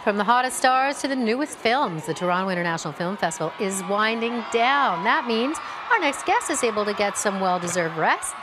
From the hottest stars to the newest films, the Toronto International Film Festival is winding down. That means our next guest is able to get some well-deserved rest.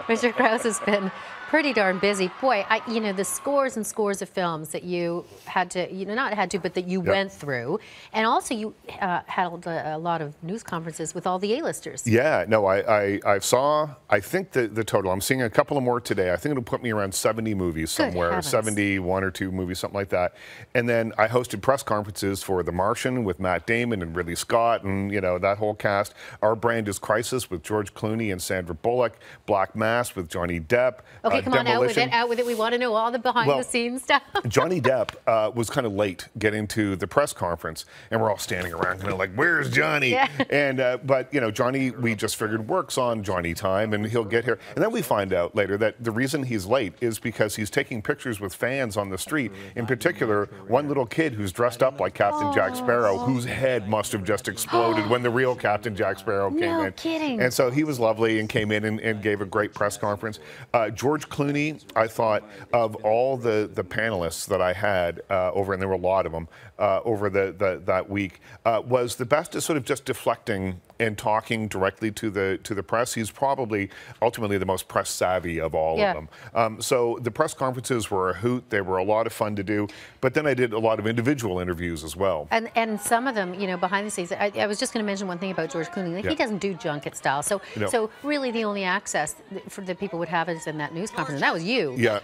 Richard Crouse has been pretty darn busy. Boy, the scores and scores of films that you had to, but that you went through. And also you held a lot of news conferences with all the A-listers. Yeah, no, I saw, I think the total, I'm seeing a couple of more today. I think it'll put me around 70 movies somewhere, 71 or 2 movies, something like that. And then I hosted press conferences for The Martian with Matt Damon and Ridley Scott and, that whole cast. Our Brand is Crisis with George Clooney and Sandra Bullock. Black Mass with Johnny Depp. Okay, come on, out with it. We want to know all the behind-the-scenes stuff. Johnny Depp was kind of late getting to the press conference, and we're all standing around kind of like, where's Johnny? Yeah. And but Johnny, we just figured works on Johnny time, and he'll get here. And then we find out later that the reason he's late is because he's taking pictures with fans on the street. In particular, one little kid who's dressed up like Captain Jack Sparrow, whose head must have just exploded when the real Captain Jack Sparrow came in. No kidding. And so he was lovely and came in and gave a great press conference. George Clooney, I thought, of all the panelists that I had over, and there were a lot of them over that week, was the best at sort of just deflecting and talking directly to the press. He's probably ultimately the most press savvy of all of them. So the press conferences were a hoot. They were a lot of fun to do. But then I did a lot of individual interviews as well. And some of them, behind the scenes. I was just going to mention one thing about George Clooney. Like, he doesn't do junket style. So so really the only access that people would have is in that news conference. And that was you. Yeah.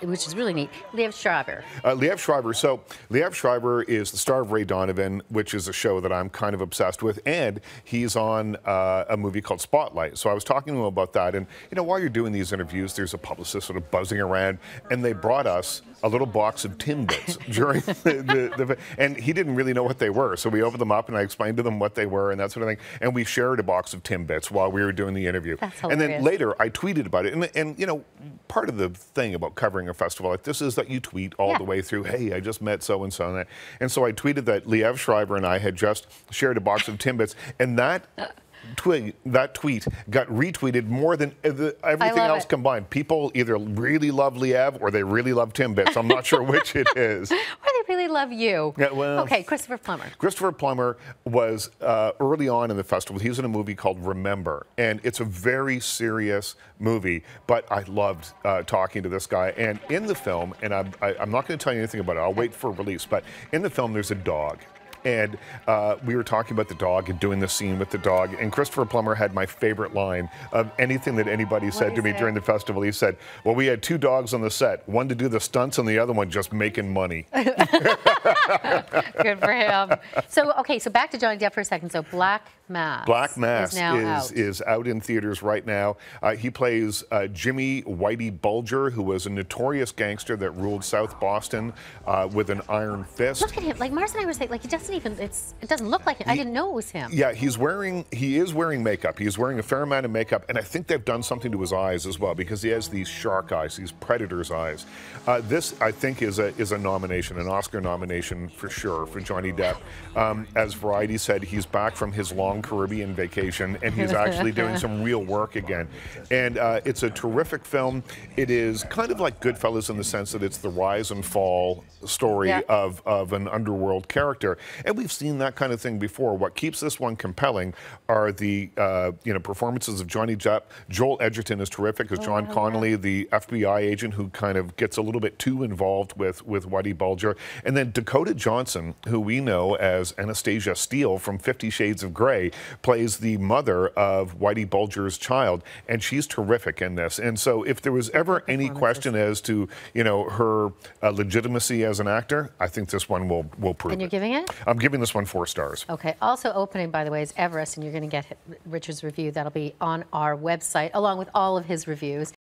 Which is really neat. Liev Schreiber. Liev Schreiber. So Liev Schreiber is the star of Ray Donovan, which is a show that I'm kind of obsessed with, and he's on a movie called Spotlight. So I was talking to him about that, and while you're doing these interviews, there's a publicist sort of buzzing around, and they brought us a little box of Timbits during and he didn't really know what they were. So we opened them up and I explained to them what they were and that sort of thing. And we shared a box of Timbits while we were doing the interview. That's hilarious. And then later I tweeted about it. And part of the thing about covering a festival like this is that you tweet all the way through, hey, I just met so-and-so. And so I tweeted that Liev Schreiber and I had just shared a box of Timbits. And that tweet got retweeted more than everything else combined. People either really love Liev or they really love Timbits. I'm not sure which it is. Or they really love you. Yeah, well, okay, Christopher Plummer. Christopher Plummer was early on in the festival. He was in a movie called Remember, and it's a very serious movie, but I loved talking to this guy. And in the film, and I'm not going to tell you anything about it, I'll wait for release, but in the film there's a dog. And we were talking about the dog and doing the scene with the dog. And Christopher Plummer had my favorite line of anything that anybody said to me during the festival. He said, well, we had 2 dogs on the set, one to do the stunts and the other one just making money. Good for him. So, okay, so back to Johnny Depp for a second. So Black Mass. Black Mass is out in theaters right now. He plays Jimmy Whitey Bulger, who was a notorious gangster that ruled South Boston with an iron fist. Look at him. Like Mars and I were saying, like he doesn't even, it doesn't look like him. I didn't know it was him. Yeah, he is wearing makeup. He's wearing a fair amount of makeup, and I think they've done something to his eyes as well because he has these shark eyes, these predator's eyes. This, I think, is a nomination, an Oscar nomination for sure for Johnny Depp. As Variety said, he's back from his long Caribbean vacation, and he's actually doing some real work again. And it's a terrific film. It is kind of like Goodfellas in the sense that it's the rise and fall story of an underworld character. And we've seen that kind of thing before. What keeps this one compelling are the performances of Johnny Depp. Joel Edgerton is terrific as John Connolly, the FBI agent who kind of gets a little bit too involved with Whitey Bulger. And then Dakota Johnson, who we know as Anastasia Steele from 50 Shades of Grey, plays the mother of Whitey Bulger's child, and she's terrific in this. And so if there was ever any question as to, her legitimacy as an actor, I think this one will prove it. And you're giving it? I'm giving this one 4 stars. Okay. Also opening, by the way, is Everest, and you're going to get Richard's review. That'll be on our website, along with all of his reviews.